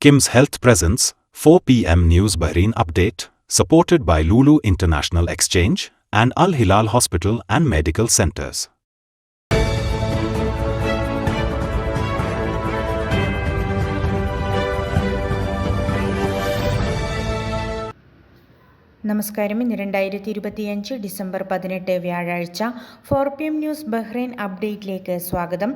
Kim's Health presents 4 p.m. News Bahrain Update, supported by Lulu International Exchange and Al Hilal Hospital and Medical Centers. നമസ്കാരം. ഇന്ന് 2025 December 18 വ്യാഴാഴ്ച 4 PM news Bahrain അപ്ഡേറ്റിലേക്ക് സ്വാഗതം.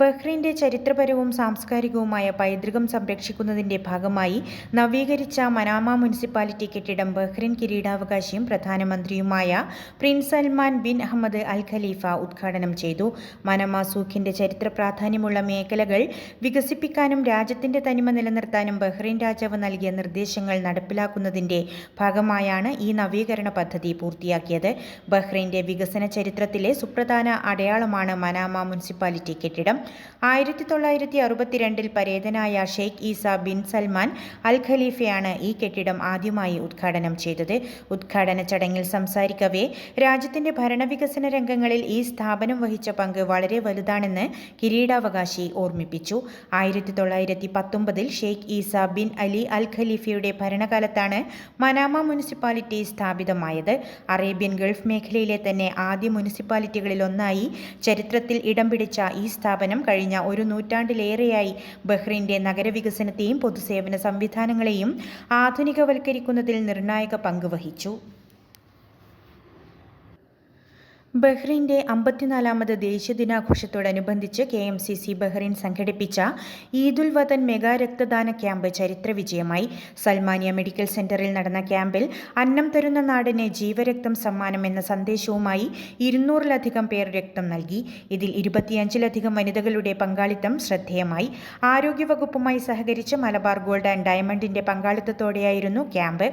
ബഹ്റൈൻ്റെ ചരിത്രപരവും സാംസ്കാരികവുമായ പൈതൃകം സംരക്ഷിക്കുന്നതിൻ്റെ ഭാഗമായി നവീകരിച്ച മനാമ മുനിസിപ്പാലിറ്റി കെട്ടിടം ബഹ്റൈൻ കിരീടാവകാശിയും പ്രധാനമന്ത്രിയുമായ prince Salman bin Ahmed Al Khalifa ഉദ്ഘാടനം ചെയ്തു. മനാമ സൂഖിൻ്റെ ചരിത്ര പ്രാധാന്യമുള്ള മേഖലകൾ വികസിപ്പിക്കാനും രാജ്യത്തിൻ്റെ തനിമ നിലനിർത്താനും ബഹ്റൈൻ രാജാവ് നൽകിയ നിർദ്ദേശങ്ങൾ നടപ്പിലാക്കുന്നതിൻ്റെ ഭാഗമായാണ് ഈ നവീകരണ പദ്ധതി പൂർത്തിയാക്കിയത്. ബഹ്റൈൻ്റെ വികസന ചരിത്രത്തിലെ സുപ്രധാന അടയാളമാണ് മനാമ മുനിസിപ്പാലിറ്റി കെട്ടിടം. 1962 പരേതനായ ഷെയ്ഖ് ഈസ ബിൻ സൽമാൻ അൽ ഖലീഫയാണ് ഈ കെട്ടിടം ആദ്യമായി ഉദ്ഘാടനം ചെയ്തത്. ഉദ്ഘാടന ചടങ്ങിൽ സംസാരിക്കവേ രാജ്യത്തിൻ്റെ ഭരണവികസന രംഗങ്ങളിൽ ഈ സ്ഥാപനം വഹിച്ച പങ്ക് വളരെ വലുതാണെന്ന് കിരീടാവകാശി ഓർമ്മിപ്പിച്ചു. 1919 ഷെയ്ഖ് ഈസ ബിൻ അലി അൽ ഖലീഫയുടെ ഭരണകാലത്താണ് മനാമ മുനിസിപ്പാലിറ്റി സ്ഥാപിതമായത്. അറേബ്യൻ ഗൾഫ് മേഖലയിലെ തന്നെ ആദ്യ മുനിസിപ്പാലിറ്റികളിലൊന്നായി ചരിത്രത്തിൽ ഇടം പിടിച്ച ഈ സ്ഥാപനം കഴിഞ്ഞ ഒരു നൂറ്റാണ്ടിലേറെയായി ബഹ്റൈൻ്റെ നഗരവികസനത്തെയും പൊതുസേവന സംവിധാനങ്ങളെയും ആധുനികവൽക്കരിക്കുന്നതിൽ നിർണായക പങ്ക് വഹിച്ചു. ബഹ്റൈൻ്റെ 54ാമത് ദേശീയ ദിനാഘോഷത്തോടനുബന്ധിച്ച് KMCC ബഹ്റൈൻ സംഘടിപ്പിച്ച ഈദുൽ വതൻ മെഗാ രക്തദാന ക്യാമ്പ് ചരിത്ര വിജയമായി. സൽമാനിയ മെഡിക്കൽ സെന്ററിൽ നടന്ന ക്യാമ്പിൽ അന്നം തരുന്ന നാടിന് ജീവരക്തം സമ്മാനം എന്ന സന്ദേശവുമായി 200-ലധികം പേർ രക്തം നൽകി. ഇതിൽ 25-ലധികം വനിതകളുടെ പങ്കാളിത്തം ശ്രദ്ധേയമായി. ആരോഗ്യവകുപ്പുമായി സഹകരിച്ച് മലബാർ ഗോൾഡ് ആൻഡ് ഡയമണ്ടിൻ്റെ പങ്കാളിത്തത്തോടെയായിരുന്നു ക്യാമ്പ്.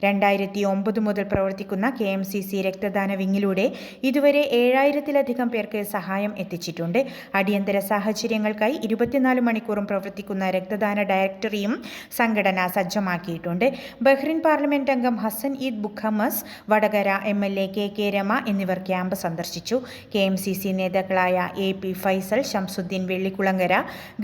2009 മുതൽ പ്രവർത്തിക്കുന്ന KMCC രക്തദാന വിങ്ങിലൂടെ ഇതുവരെ 7000-ലധികം പേർക്ക് സഹായം എത്തിച്ചിട്ടുണ്ട്. അടിയന്തര സാഹചര്യങ്ങൾക്കായി 24 മണിക്കൂറും പ്രവർത്തിക്കുന്ന രക്തദാന ഡയറക്ടറിയും സംഘടന സജ്ജമാക്കിയിട്ടുണ്ട്. ബഹ്റൈൻ പാർലമെന്റ് അംഗം ഹസൻ ഈദ് ബുഖമസ്, വടകര MLA KK രമ എന്നിവർ ക്യാമ്പ് സന്ദർശിച്ചു. KMCC നേതാക്കളായ AP ഫൈസൽ, ശംസുദ്ദീൻ വെള്ളിക്കുളങ്ങര,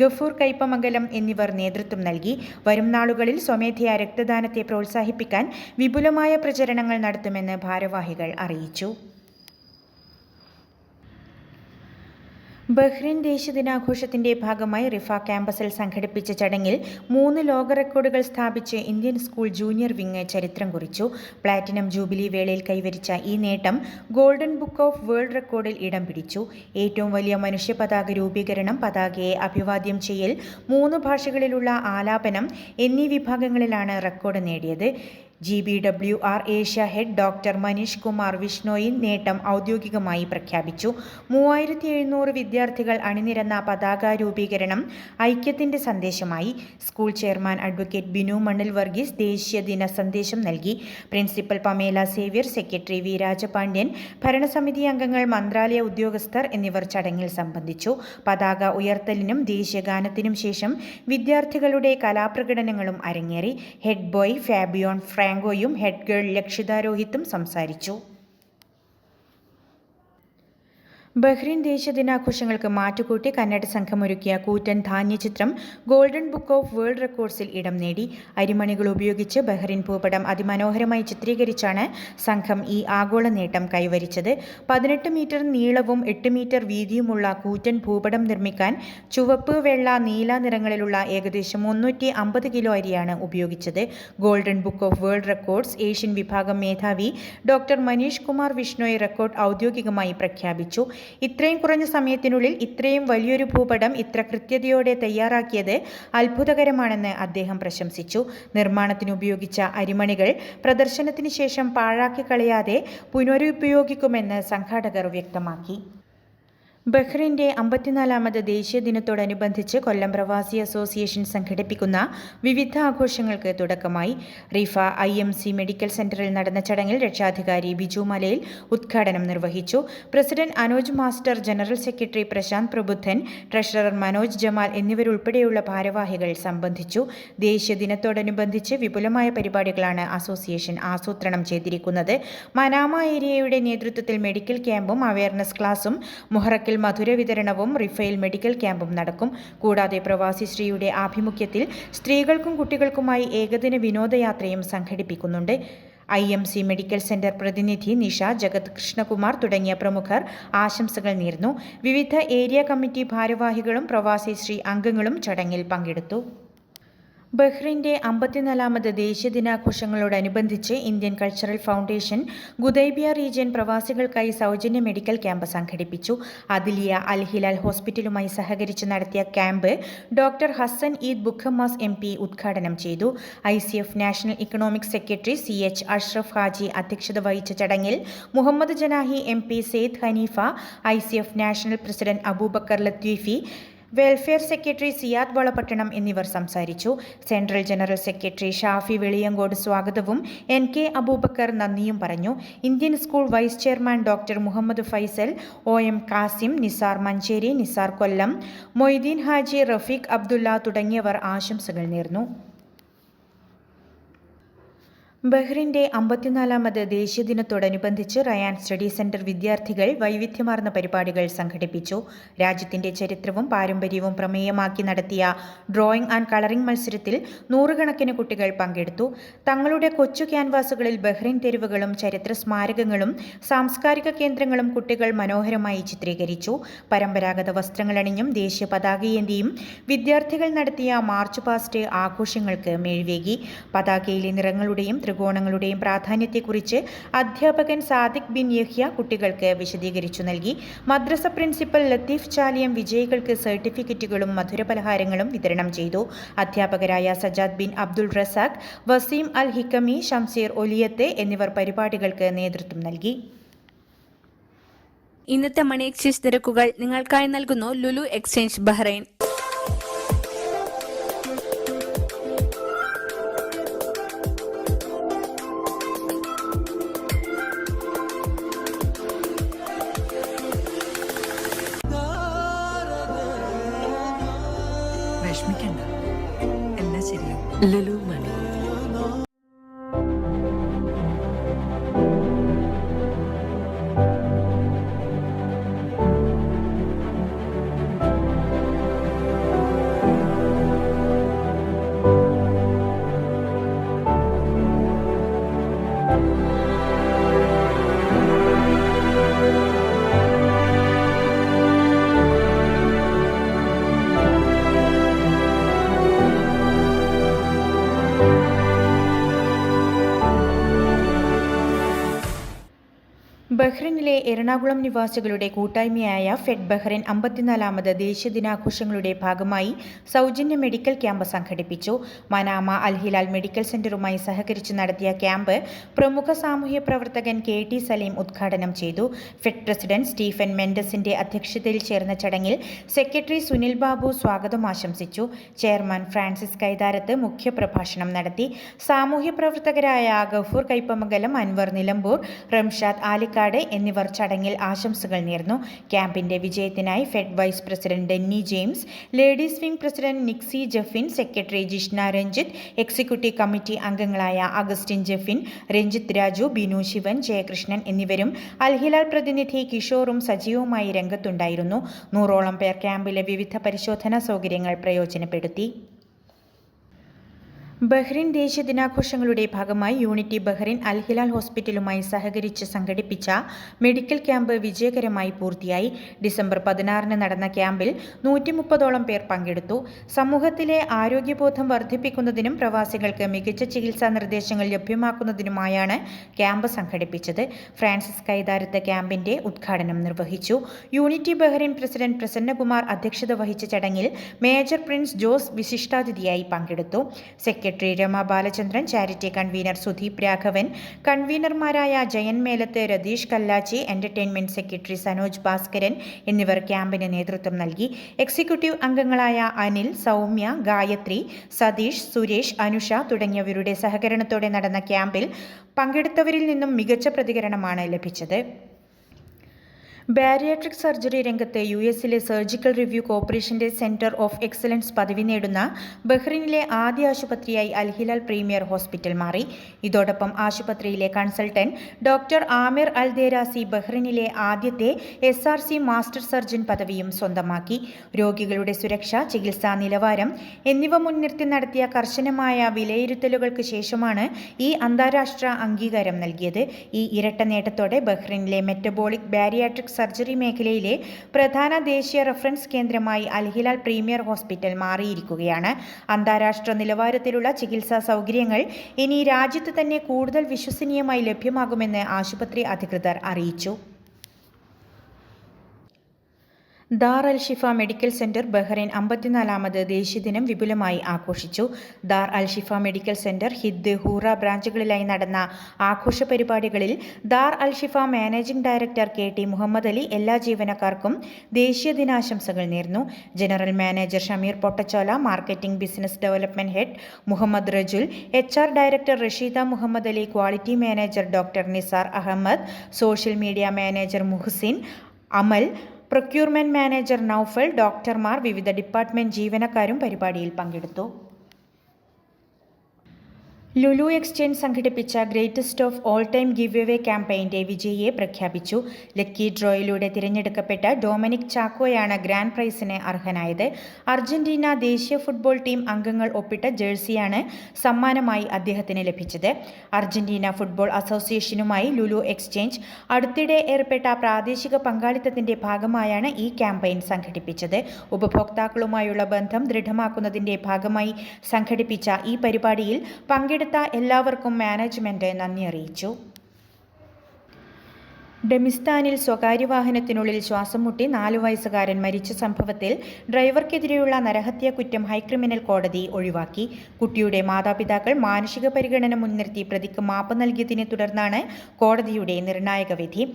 ഗഫൂർ കൈപ്പമംഗലം എന്നിവർ നേതൃത്വം നൽകി. വരും നാളുകളിൽ സ്വമേധയാ രക്തദാനത്തെ പ്രോത്സാഹിപ്പിക്കാൻ വിപുലമായ പ്രചരണങ്ങൾ നടത്തുമെന്ന് ഭാരവാഹികൾ അറിയിച്ചു. ബഹ്റൈൻ ദേശീയ ദിനാഘോഷത്തിൻ്റെ ഭാഗമായി റിഫ ക്യാമ്പസിൽ സംഘടിപ്പിച്ച ചടങ്ങിൽ 3 ലോക റെക്കോർഡുകൾ സ്ഥാപിച്ച് ഇന്ത്യൻ സ്കൂൾ ജൂനിയർ വിങ് ചരിത്രം കുറിച്ചു. പ്ലാറ്റിനം ജൂബിലി വേളയിൽ കൈവരിച്ച ഈ നേട്ടം ഗോൾഡൻ ബുക്ക് ഓഫ് വേൾഡ് റെക്കോർഡിൽ ഇടം പിടിച്ചു. ഏറ്റവും വലിയ മനുഷ്യ പതാക രൂപീകരണം, പതാകയെ അഭിവാദ്യം ചെയ്യൽ, 3 ഭാഷകളിലുള്ള ആലാപനം എന്നീ വിഭാഗങ്ങളിലാണ് റെക്കോർഡ് നേടിയത്. GBWR Asia head doctor Manish Kumar Vishnoi നേട്ടം ഔദ്യോഗികമായി പ്രഖ്യാപിച്ചു. 3700 വിദ്യാർത്ഥികൾ അണിനിരന്ന പതാക രൂപീകരണം ഐക്യത്തിൻ്റെ സന്ദേശമായി. School chairman advocate Binu Mannil Varghese ദേശീയ ദിന സന്ദേശം നൽകി. Principal Pamela Xavier, secretary V Rajapandian, ഭരണസമിതി അംഗങ്ങൾ, മന്ത്രാലയ ഉദ്യോഗസ്ഥർ എന്നിവർ ചടങ്ങിൽ സംബന്ധിച്ചു. പതാക ഉയർത്തലിനും ദേശീയ ഗാനത്തിനും ശേഷം വിദ്യാർത്ഥികളുടെ കലാപ്രകടനങ്ങളും അരങ്ങേറി. ഹെഡ് ബോയ് ഫാബിയോൺ ഫ്രാങ്കോയും ഹെഡ് ഗേൾ ലക്ഷിത രോഹിത്തും സംസാരിച്ചു. ബഹ്റൈൻ ദേശീയ ദിനാഘോഷങ്ങൾക്ക് മാറ്റുകൂട്ടി കന്നഡ സംഘമൊരുക്കിയ കൂറ്റൻ ധാന്യചിത്രം ഗോൾഡൻ ബുക്ക് ഓഫ് വേൾഡ് റെക്കോർഡ്സിൽ ഇടം നേടി. അരിമണികൾ ഉപയോഗിച്ച് ബഹ്റൈൻ ഭൂപടം അതിമനോഹരമായി ചിത്രീകരിച്ചാണ് സംഘം ഈ ആഗോള നേട്ടം കൈവരിച്ചത്. 18 മീറ്റർ നീളവും 8 മീറ്റർ വീതിയുമുള്ള കൂറ്റൻ ഭൂപടം നിർമ്മിക്കാൻ ചുവപ്പ്, വെള്ള, നീല നിറങ്ങളിലുള്ള ഏകദേശം 350 കിലോ അരിയാണ് ഉപയോഗിച്ചത്. Golden book of world records Asian വിഭാഗം മേധാവി ഡോക്ടർ മനീഷ് കുമാർ വിഷ്ണോയി റെക്കോർഡ് ഔദ്യോഗികമായി പ്രഖ്യാപിച്ചു. ഇത്രയും കുറഞ്ഞ സമയത്തിനുള്ളിൽ ഇത്രയും വലിയൊരു ഭൂപടം ഇത്ര കൃത്യതയോടെ തയ്യാറാക്കിയത് അത്ഭുതകരമാണെന്ന് അദ്ദേഹം പ്രശംസിച്ചു. നിർമ്മാണത്തിന് ഉപയോഗിച്ച അരിമണികൾ പ്രദർശനത്തിന് ശേഷം പാഴാക്കി കളയാതെ പുനരുപയോഗിക്കുമെന്ന് സംഘാടകർ വ്യക്തമാക്കി. ബഹ്റൈൻ്റെ 54ാമത് ദേശീയ ദിനത്തോടനുബന്ധിച്ച് കൊല്ലം പ്രവാസി അസോസിയേഷൻ സംഘടിപ്പിക്കുന്ന വിവിധ ആഘോഷങ്ങൾക്ക് തുടക്കമായി. റിഫ IMC മെഡിക്കൽ സെന്ററിൽ നടന്ന ചടങ്ങിൽ രക്ഷാധികാരി ബിജു മലയിൽ ഉദ്ഘാടനം നിർവഹിച്ചു. President Anoj master, general secretary Prashanth Prabudhan, treasurer Manoj Jamal എന്നിവരുൾപ്പെടെയുള്ള ഭാരവാഹികൾ സംബന്ധിച്ചു. ദേശീയ ദിനത്തോടനുബന്ധിച്ച് വിപുലമായ പരിപാടികളാണ് അസോസിയേഷൻ ആസൂത്രണം ചെയ്തിരിക്കുന്നത്. മനാമ ഏരിയയുടെ നേതൃത്വത്തിൽ മെഡിക്കൽ ക്യാമ്പും അവയർനെസ് ക്ലാസും മുഹറക്കിൽ മധുര വിതരണവും റിഫൈൽ മെഡിക്കൽ ക്യാമ്പും നടക്കും. കൂടാതെ പ്രവാസി ശ്രീയുടെ ആഭിമുഖ്യത്തിൽ സ്ത്രീകൾക്കും കുട്ടികൾക്കുമായി ഏകദിന വിനോദയാത്രയും സംഘടിപ്പിക്കുന്നുണ്ട്. IMC മെഡിക്കൽ സെന്റർ പ്രതിനിധി നിഷ, ജഗത് കൃഷ്ണകുമാർ തുടങ്ങിയ പ്രമുഖർ ആശംസകൾ നേർന്നു. വിവിധ ഏരിയ കമ്മിറ്റി ഭാരവാഹികളും പ്രവാസി ശ്രീ അംഗങ്ങളും ചടങ്ങിൽ പങ്കെടുത്തു. ബഹ്റിന്റെ 54ാമത് ദേശീയ ദിനാഘോഷങ്ങളോടനുബന്ധിച്ച് Indian cultural foundation Gudaibiya region പ്രവാസികൾക്കായി സൗജന്യ മെഡിക്കൽ ക്യാമ്പ് സംഘടിപ്പിച്ചു. അദിലിയ അൽ ഹിലാൽ ഹോസ്പിറ്റലുമായി സഹകരിച്ച് നടത്തിയ camp doctor Hassan Eid Bukhammas MP ഉദ്ഘാടനം ചെയ്തു. ICF national economic secretary CH Ashraf Haji അധ്യക്ഷത വഹിച്ച ചടങ്ങിൽ Mohammed Janahi MP, Sayed Haneefa, ICF national president Aboobacker Latheefi, welfare secretary Siyad Valapattanam എന്നിവർ സംസാരിച്ചു. Central general secretary Shafi Veliyancode സ്വാഗതവും NK അബൂബക്കർ നന്ദിയും പറഞ്ഞു. Indian school vice chairman doctor Mohammed Faisal, OM Kasim, Nisar Manjeri, Nisar Kollam, Moideen Haji, Rafeeq Abdulla തുടങ്ങിയവർ ആശംസകൾ നേർന്നു. ബഹ്റിന്റെ 54ാമത് ദേശീയ ദിനത്തോടനുബന്ധിച്ച് റയാൻ സ്റ്റഡി സെന്റർ വിദ്യാർത്ഥികൾ വൈവിധ്യമാർന്ന പരിപാടികൾ സംഘടിപ്പിച്ചു. രാജ്യത്തിന്റെ ചരിത്രവും പാരമ്പര്യവും പ്രമേയമാക്കി നടത്തിയ ഡ്രോയിംഗ് ആൻഡ് കളറിംഗ് മത്സരത്തിൽ നൂറുകണക്കിന് കുട്ടികൾ പങ്കെടുത്തു. തങ്ങളുടെ കൊച്ചു ക്യാൻവാസുകളിൽ ബഹ്റിൻ തെരുവുകളും ചരിത്ര സ്മാരകങ്ങളും സാംസ്കാരിക കേന്ദ്രങ്ങളും കുട്ടികൾ മനോഹരമായി ചിത്രീകരിച്ചു. പരമ്പരാഗത വസ്ത്രങ്ങളണിഞ്ഞും ദേശീയ പതാകയേന്തിയും വിദ്യാർത്ഥികൾ നടത്തിയ മാർച്ച് പാസ്റ്റ് ആഘോഷങ്ങൾക്ക് മേഴ്വേകി. പതാകയിലെ നിറങ്ങളുടെയും ത്രികോണങ്ങളുടെയും പ്രാധാന്യത്തെക്കുറിച്ച് അധ്യാപകൻ സാദിഖ് ബിൻ യഹ്യ കുട്ടികൾക്ക് വിശദീകരിച്ചു നൽകി. മദ്രസ പ്രിൻസിപ്പൽ ലത്തീഫ് ചാലിയം വിജയികൾക്ക് സർട്ടിഫിക്കറ്റുകളും മധുരപലഹാരങ്ങളും വിതരണം ചെയ്തു. അധ്യാപകരായ സജാദ് ബിൻ അബ്ദുൾ റസാഖ്, വസീം അൽ ഹിക്കമി, ഷംസീർ ഒലിയത്തെ എന്നിവർ പരിപാടികൾക്ക് നേതൃത്വം നൽകി. ഇന്നത്തെ മണി എക്സ്ചേഞ്ച് നിരക്കുകൾ നിങ്ങൾക്കായി നൽകുന്നു ലുലു എക്സ്ചേഞ്ച് ബഹ്റൈൻ. വിഷമിക്കണ്ട, എല്ലാം ശരിയാവും. ലുലു മണി. ബഹ്റിനിലെ എറണാകുളം നിവാസികളുടെ കൂട്ടായ്മയായ ഫെഡ് ബഹ്റിൻ 54ാമത് ദേശീയ ദിനാഘോഷങ്ങളുടെ ഭാഗമായി സൗജന്യ മെഡിക്കൽ ക്യാമ്പ് സംഘടിപ്പിച്ചു. മനാമ അൽ ഹിലാൽ മെഡിക്കൽ സെന്ററുമായി സഹകരിച്ച് നടത്തിയ ക്യാമ്പ് പ്രമുഖ സാമൂഹ്യ പ്രവർത്തകൻ KT സലീം ഉദ്ഘാടനം ചെയ്തു. ഫെഡ് പ്രസിഡന്റ് സ്റ്റീഫൻ മെൻഡസിന്റെ അധ്യക്ഷതയിൽ ചേർന്ന ചടങ്ങിൽ സെക്രട്ടറി സുനിൽ ബാബു സ്വാഗതം ആശംസിച്ചു. ചെയർമാൻ ഫ്രാൻസിസ് കൈതാരത്ത് മുഖ്യപ്രഭാഷണം നടത്തി. സാമൂഹ്യ പ്രവർത്തകരായ ഗഫൂർ കൈപ്പമംഗലം, അൻവർ നിലമ്പൂർ, റംഷാദ് ആലിക്കാട് എന്നിവർ ചടങ്ങിൽ ആശംസകൾ നേർന്നു. ക്യാമ്പിന്റെ വിജയത്തിനായി FED vice president Denny James, ladies wing president Nixy Jafin, secretary Jishna Ranjith, executive committee അംഗങ്ങളായ അഗസ്റ്റിൻ ജഫിൻ, രഞ്ജിത്ത് രാജു, ബിനു ശിവൻ, ജയകൃഷ്ണൻ എന്നിവരും അൽഹിലാൽ പ്രതിനിധി കിഷോറും സജീവമായി രംഗത്തുണ്ടായിരുന്നു. 100ഓളം പേർ ക്യാമ്പിലെ വിവിധ പരിശോധനാ സൗകര്യങ്ങൾ പ്രയോജനപ്പെടുത്തി. ബഹ്റിൻ ദേശീയ ദിനാഘോഷങ്ങളുടെ ഭാഗമായി യൂണിറ്റി ബഹ്റിൻ അൽ ഹിലാൽ ഹോസ്പിറ്റലുമായി സഹകരിച്ച് സംഘടിപ്പിച്ച മെഡിക്കൽ ക്യാമ്പ് വിജയകരമായി പൂർത്തിയായി. ഡിസംബർ 16 നടന്ന ക്യാമ്പിൽ 130ഓളം പേർ പങ്കെടുത്തു. സമൂഹത്തിലെ ആരോഗ്യബോധം വർദ്ധിപ്പിക്കുന്നതിനും പ്രവാസികൾക്ക് മികച്ച ചികിത്സാ നിർദ്ദേശങ്ങൾ ലഭ്യമാക്കുന്നതിനുമായാണ് ക്യാമ്പ് സംഘടിപ്പിച്ചത്. ഫ്രാൻസിസ് കൈതാരത്ത് ക്യാമ്പിന്റെ ഉദ്ഘാടനം നിർവഹിച്ചു. യൂണിറ്റി ബഹ്റിൻ പ്രസിഡന്റ് പ്രസന്നകുമാർ അധ്യക്ഷത വഹിച്ച ചടങ്ങിൽ മേജർ പ്രിൻസ് ജോസ് വിശിഷ്ടാതിഥിയായി പങ്കെടുത്തു. Secretary Rema Balachandran, charity convener Sudheep Raghavan, കൺവീനർമാരായ ജയൻ മേലത്ത്, രതീഷ് കല്ലാച്ചി, എന്റർടൈൻമെന്റ് സെക്രട്ടറി സനോജ് ഭാസ്കരൻ എന്നിവർ ക്യാമ്പിന് നേതൃത്വം നൽകി. എക്സിക്യൂട്ടീവ് അംഗങ്ങളായ അനിൽ, സൗമ്യ, ഗായത്രി, സതീഷ്, സുരേഷ്, അനുഷ തുടങ്ങിയവരുടെ സഹകരണത്തോടെ നടന്ന ക്യാമ്പിൽ പങ്കെടുത്തവരിൽ നിന്നും മികച്ച പ്രതികരണമാണ് ലഭിച്ചത്. ബാരിയാട്രിക് സർജറി രംഗത്ത് US-ലെ സർജിക്കൽ റിവ്യൂ കോർപ്പറേഷന്റെ സെന്റർ ഓഫ് എക്സലൻസ് പദവി നേടുന്ന ബഹ്റിനിലെ ആദ്യ ആശുപത്രിയായി അൽ ഹിലാൽ പ്രീമിയർ ഹോസ്പിറ്റൽ മാറി. ഇതോടൊപ്പം ആശുപത്രിയിലെ കൺസൾട്ടന്റ് ഡോക്ടർ ആമിർ അൽ ദേരാസി ബഹ്റിനിലെ ആദ്യത്തെ SRC മാസ്റ്റർ സർജൻ പദവിയും സ്വന്തമാക്കി. രോഗികളുടെ സുരക്ഷ, ചികിത്സാ നിലവാരം എന്നിവ മുൻനിർത്തി നടത്തിയ കർശനമായ വിലയിരുത്തലുകൾക്ക് ശേഷമാണ് ഈ അന്താരാഷ്ട്ര അംഗീകാരം നൽകിയത്. ഈ ഇരട്ട നേട്ടത്തോടെ ബഹ്റിനിലെ മെറ്റബോളിക് ബാരിയാട്രിക് സർജറി മേഖലയിലെ പ്രധാന ദേശീയ റഫറൻസ് കേന്ദ്രമായി അൽ ഹിലാൽ പ്രീമിയർ ഹോസ്പിറ്റൽ മാറിയിരിക്കുകയാണ്. അന്താരാഷ്ട്ര നിലവാരത്തിലുള്ള ചികിത്സാ സൗകര്യങ്ങൾ ഇനി രാജ്യത്ത് തന്നെ കൂടുതൽ വിശ്വസനീയമായി ലഭ്യമാകുമെന്ന് ആശുപത്രി അധികൃതർ അറിയിച്ചു. Dar Al Shifa medical centre Bahrain 54ാമത് ദേശീയദിനം വിപുലമായി ആഘോഷിച്ചു. Dar Al Shifa medical centre, Hidd, Hoora ബ്രാഞ്ചുകളിലായി നടന്ന ആഘോഷ പരിപാടികളിൽ Dar Al Shifa managing director KT Muhammed Ali എല്ലാ ജീവനക്കാർക്കും ദേശീയ ദിനാശംസകൾ നേർന്നു. General manager Shameer Pottachola, marketing business development head Muhammed Rajul, HR director Rasheeda Muhammed Ali, quality manager doctor Nisar Ahmed, social media manager Muhsin Amal, procurement manager Noufal, ഡോക്ടർമാർ, വിവിധ ഡിപ്പാർട്ട്മെന്റ് ജീവനക്കാരും പരിപാടിയിൽ പങ്കെടുത്തു. ലുലു എക്സ്ചേഞ്ച് സംഘടിപ്പിച്ച greatest of all time give away ക്യാമ്പയിന്റെ വിജയിയെ പ്രഖ്യാപിച്ചു. ലക്കി ഡ്രോയിലൂടെ തിരഞ്ഞെടുക്കപ്പെട്ട ഡൊമിനിക് ചാക്കോയാണ് ഗ്രാൻഡ് പ്രൈസിന് അർഹനായത്. അർജന്റീന ദേശീയ ഫുട്ബോൾ ടീം അംഗങ്ങൾ ഒപ്പിട്ട ജേഴ്സിയാണ് സമ്മാനമായി അദ്ദേഹത്തിന് ലഭിച്ചത്. അർജന്റീന ഫുട്ബോൾ അസോസിയേഷനുമായി ലുലു എക്സ്ചേഞ്ച് അടുത്തിടെ ഏർപ്പെട്ട പ്രാദേശിക പങ്കാളിത്തത്തിന്റെ ഭാഗമായാണ് ഈ ക്യാമ്പയിൻ സംഘടിപ്പിച്ചത്. ഉപഭോക്താക്കളുമായുള്ള ബന്ധം ദൃഢമാക്കുന്നതിന്റെ ഭാഗമായി സംഘടിപ്പിച്ച ഈ പരിപാടിയിൽ പങ്കെടുത്ത എല്ലാവർക്കും മാനേജ്മെന്റ് നന്ദി അറിയിച്ചു. ഡെമിസ്ഥാനിൽ സ്വകാര്യ വാഹനത്തിനുള്ളിൽ ശ്വാസം മുട്ടി 4 വയസ്സുകാരൻ മരിച്ച സംഭവത്തിൽ ഡ്രൈവർക്കെതിരെയുള്ള നരഹത്യാ കുറ്റം ഹൈക്രിമിനൽ കോടതി ഒഴിവാക്കി. കുട്ടിയുടെ മാതാപിതാക്കൾ മാനുഷിക പരിഗണന മുൻനിർത്തി പ്രതിക്ക് മാപ്പ് നൽകിയതിനെ തുടർന്നാണ് കോടതിയുടെ നിർണായക വിധി.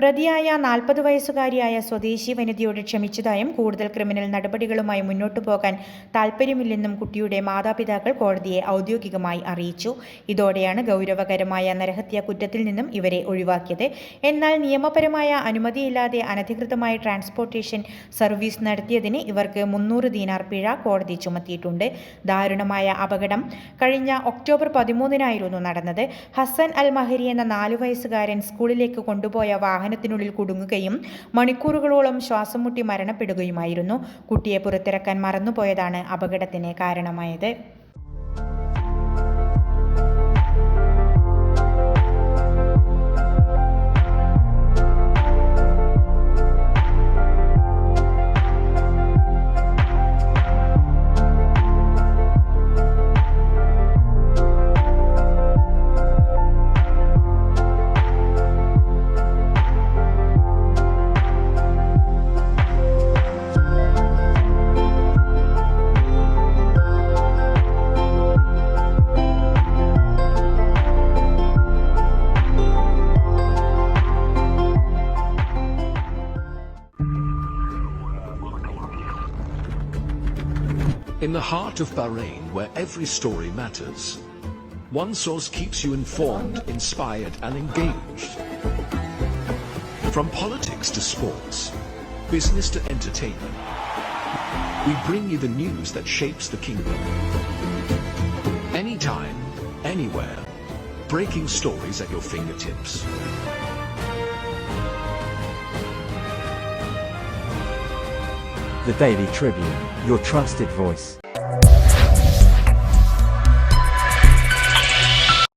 പ്രതിയായ 40 വയസ്സുകാരിയായ സ്വദേശി വനിതയോട് ക്ഷമിച്ചതായും കൂടുതൽ ക്രിമിനൽ നടപടികളുമായി മുന്നോട്ടു പോകാൻ താൽപ്പര്യമില്ലെന്നും കുട്ടിയുടെ മാതാപിതാക്കൾ കോടതിയെ ഔദ്യോഗികമായി അറിയിച്ചു. ഇതോടെയാണ് ഗൗരവകരമായ നരഹത്യാ കുറ്റത്തിൽ നിന്നും ഇവരെ ഒഴിവാക്കിയത്. എന്നാൽ നിയമപരമായ അനുമതിയില്ലാതെ അനധികൃതമായ ട്രാൻസ്പോർട്ടേഷൻ സർവീസ് നടത്തിയതിന് ഇവർക്ക് 300 ദീനാർ പിഴ കോടതി ചുമത്തിയിട്ടുണ്ട്. ദാരുണമായ അപകടം കഴിഞ്ഞ ഒക്ടോബർ 13-നായിരുന്നു നടന്നത്. ഹസൻ അൽ മഹരി എന്ന 4 വയസ്സുകാരൻ സ്കൂളിലേക്ക് കൊണ്ടുപോയ വാഹനത്തിനുള്ളിൽ കുടുങ്ങുകയും മണിക്കൂറുകളോളം ശ്വാസം മുട്ടി മരണപ്പെടുകയുമായിരുന്നു. കുട്ടിയെ പുറത്തിറക്കാൻ മറന്നുപോയതാണ് അപകടത്തിന് കാരണമായത്. In the heart of Bahrain, where every story matters, one source keeps you informed, inspired, and engaged. From politics to sports, business to entertainment, we bring you the news that shapes the kingdom. Anytime, anywhere, breaking stories at your fingertips. The Daily Tribune, your trusted voice.